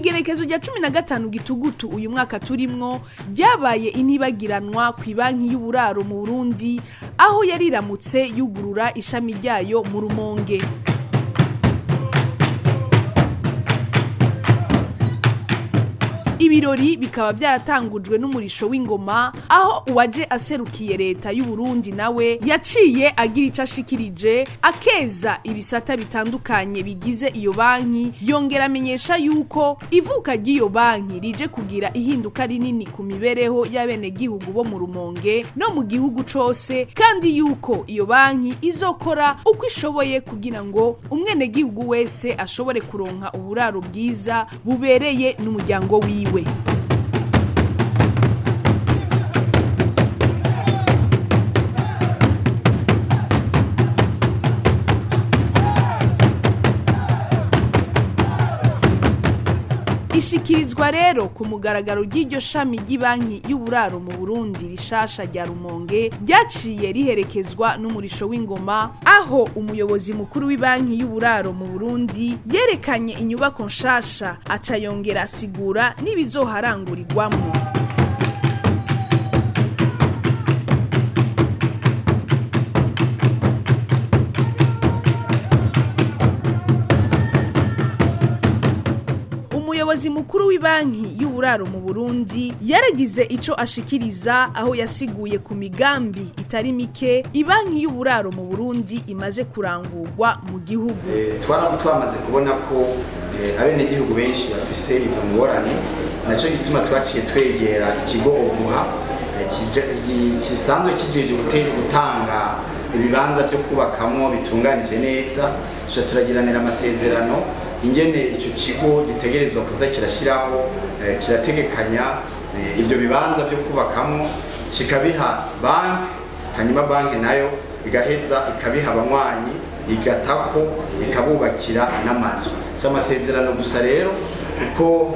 igerekezo rya 15 gitugutu uyu mwaka turimwo ryabaye intibagiranwa ku banki y'uburaro mu Burundi aho yariramutse yugurura ishami ryayo mu Rumonge. Ibirori bikaba byaratangujwe n'umurisho w'ingoma aho uwaje aserukiye leta y'u Burundi nawe yaciye agira icashikirije akeza ibisata bitandukanye bigize iyo banki, yongera amenyesha yuko ivuka ry'iyo banki rije kugira ihinduka rinini ku mibereho y'abene gihugu bo mu Rumonge no mu gihugu cose, kandi yuko iyo banki izokora uko ishoboye kugira ngo umwene gihugu wese ashobore kuronka uburaro bwiza bubereye n'umuryango wiwe. Ishikirizwa rero ku mugaragaro ry'iryo shami ry'ibanki y'uburaro mu Burundi rishasha rya Rumonge ryaciye riherekezwa n'umurisho w'ingoma aho umuyobozi mukuru w'ibanki y'uburaro mu Burundi yerekanye inyubako nshasha aca yongera asigura n'ibizoharangurirwamo. Umuyobozi mukuru w'ibanki y'uburaro mu Burundi yaragize ico ashikiriza aho yasiguye ku migambi itari mike ibanki y'uburaro mu Burundi imaze kurangurwa mu gihugu. Twamaze kubona ko abene gihugu benshi bafise izo ngorane, naco gituma twaciye twegera ikigo Obuha kisanzwe kijeje gutanga ibibanza byo kubakamo bitunganije neza. Turagiranira amasezerano ingene ico kigo gitegerezwa kuza kirashiraho kirategekanya ibyo bibanza byo kubakamo kikabiha banki, hanyuma banki nayo igaheza ikabiha abanywanyi igatako ikabubakira n'amazu. Si amasezerano gusa rero kuko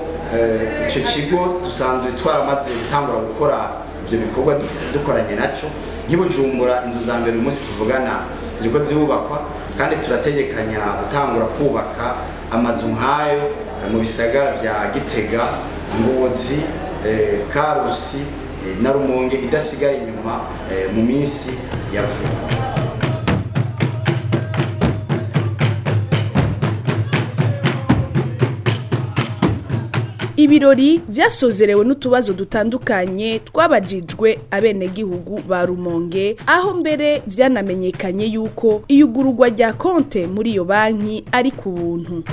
ico kigo dusanzwe twaramaze gutangura gukora ibyo bikorwa dukoranye naco nk'Ibujumbura. Inzu za mbere uyu munsi tuvugana ziriko zibubakwa, kandi turategekanya gutangura kubaka amazu nk'ayo mu bisagara vya Gitega, Ngozi, Karusi na Rumonge idasigaye inyuma mu minsi ya vuba. Ibirori vyasozerewe n'utubazo dutandukanye twabajijwe abene gihugu ba Rumonge, aho mbere vyanamenyekanye yuko iyugururwa rya konte muri iyo banki ari ku buntu.